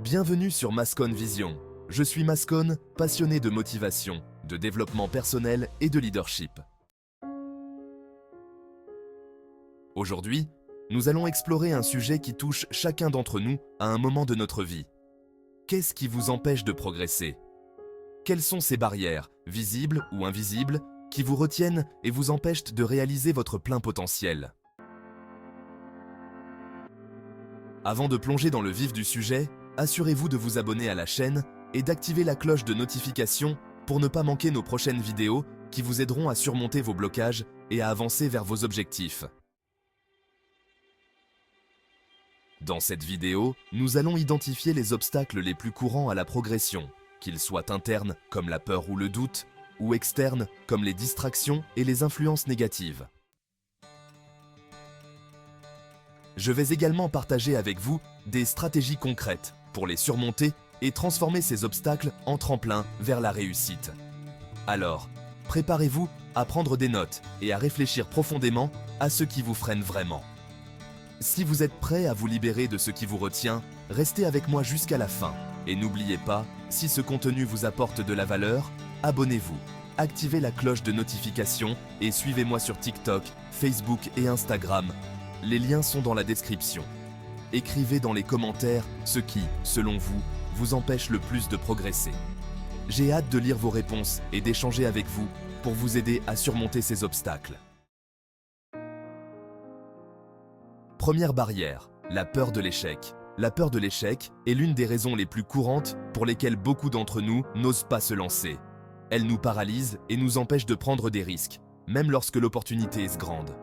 Bienvenue sur Mascon Vision. Je suis Mascon, passionné de motivation, de développement personnel et de leadership. Aujourd'hui, nous allons explorer un sujet qui touche chacun d'entre nous à un moment de notre vie. Qu'est-ce qui vous empêche de progresser? Quelles sont ces barrières, visibles ou invisibles, qui vous retiennent et vous empêchent de réaliser votre plein potentiel? Avant de plonger dans le vif du sujet, assurez-vous de vous abonner à la chaîne et d'activer la cloche de notification pour ne pas manquer nos prochaines vidéos qui vous aideront à surmonter vos blocages et à avancer vers vos objectifs. Dans cette vidéo, nous allons identifier les obstacles les plus courants à la progression, qu'ils soient internes comme la peur ou le doute, ou externes comme les distractions et les influences négatives. Je vais également partager avec vous des stratégies concrètes pour les surmonter et transformer ces obstacles en tremplin vers la réussite. Alors, préparez-vous à prendre des notes et à réfléchir profondément à ce qui vous freine vraiment. Si vous êtes prêt à vous libérer de ce qui vous retient, restez avec moi jusqu'à la fin. Et n'oubliez pas, si ce contenu vous apporte de la valeur, abonnez-vous, activez la cloche de notification et suivez-moi sur TikTok, Facebook et Instagram. Les liens sont dans la description. Écrivez dans les commentaires ce qui, selon vous, vous empêche le plus de progresser. J'ai hâte de lire vos réponses et d'échanger avec vous pour vous aider à surmonter ces obstacles. Première barrière, la peur de l'échec. La peur de l'échec est l'une des raisons les plus courantes pour lesquelles beaucoup d'entre nous n'osent pas se lancer. Elle nous paralyse et nous empêche de prendre des risques, même lorsque l'opportunité est grande.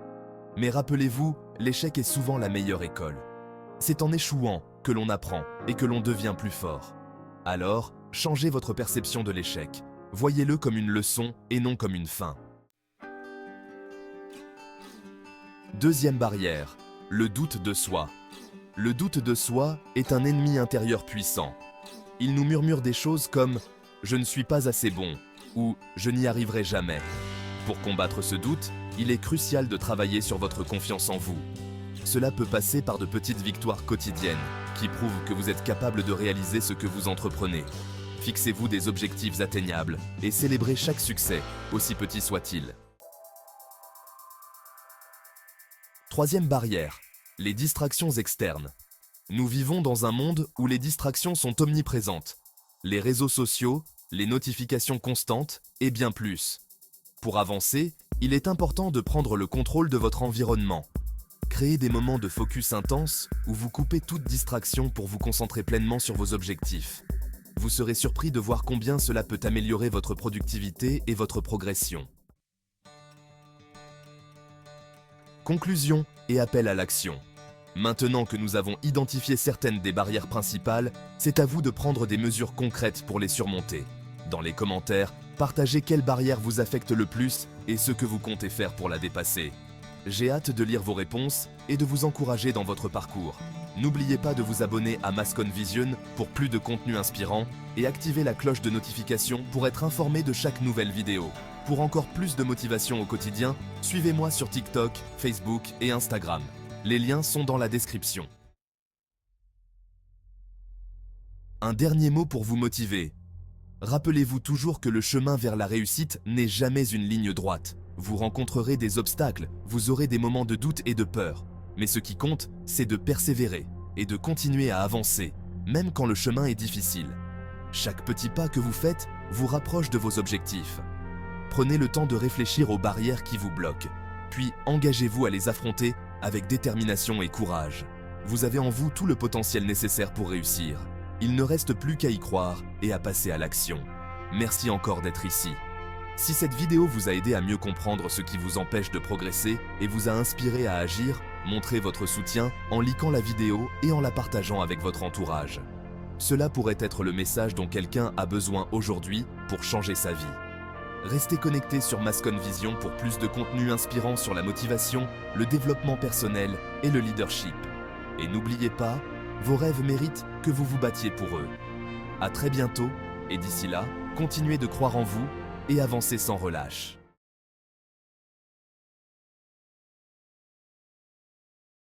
Mais rappelez-vous, l'échec est souvent la meilleure école. C'est en échouant que l'on apprend et que l'on devient plus fort. Alors, changez votre perception de l'échec. Voyez-le comme une leçon et non comme une fin. Deuxième barrière, le doute de soi. Le doute de soi est un ennemi intérieur puissant. Il nous murmure des choses comme « je ne suis pas assez bon » ou « je n'y arriverai jamais ». Pour combattre ce doute, il est crucial de travailler sur votre confiance en vous. Cela peut passer par de petites victoires quotidiennes qui prouvent que vous êtes capable de réaliser ce que vous entreprenez. Fixez-vous des objectifs atteignables et célébrez chaque succès, aussi petit soit-il. Troisième barrière, les distractions externes. Nous vivons dans un monde où les distractions sont omniprésentes. Les réseaux sociaux, les notifications constantes et bien plus. Pour avancer, il est important de prendre le contrôle de votre environnement. Créez des moments de focus intense où vous coupez toute distraction pour vous concentrer pleinement sur vos objectifs. Vous serez surpris de voir combien cela peut améliorer votre productivité et votre progression. Conclusion et appel à l'action. Maintenant que nous avons identifié certaines des barrières principales, c'est à vous de prendre des mesures concrètes pour les surmonter. Dans les commentaires, partagez quelle barrière vous affecte le plus et ce que vous comptez faire pour la dépasser. J'ai hâte de lire vos réponses et de vous encourager dans votre parcours. N'oubliez pas de vous abonner à Mascon Vision pour plus de contenu inspirant et activer la cloche de notification pour être informé de chaque nouvelle vidéo. Pour encore plus de motivation au quotidien, suivez-moi sur TikTok, Facebook et Instagram. Les liens sont dans la description. Un dernier mot pour vous motiver. Rappelez-vous toujours que le chemin vers la réussite n'est jamais une ligne droite. Vous rencontrerez des obstacles, vous aurez des moments de doute et de peur. Mais ce qui compte, c'est de persévérer et de continuer à avancer, même quand le chemin est difficile. Chaque petit pas que vous faites vous rapproche de vos objectifs. Prenez le temps de réfléchir aux barrières qui vous bloquent, puis engagez-vous à les affronter avec détermination et courage. Vous avez en vous tout le potentiel nécessaire pour réussir. Il ne reste plus qu'à y croire et à passer à l'action. Merci encore d'être ici. Si cette vidéo vous a aidé à mieux comprendre ce qui vous empêche de progresser et vous a inspiré à agir, montrez votre soutien en likant la vidéo et en la partageant avec votre entourage. Cela pourrait être le message dont quelqu'un a besoin aujourd'hui pour changer sa vie. Restez connectés sur Mascon Vision pour plus de contenu inspirant sur la motivation, le développement personnel et le leadership. Et n'oubliez pas, vos rêves méritent que vous vous battiez pour eux. À très bientôt, et d'ici là, continuez de croire en vous et avancez sans relâche.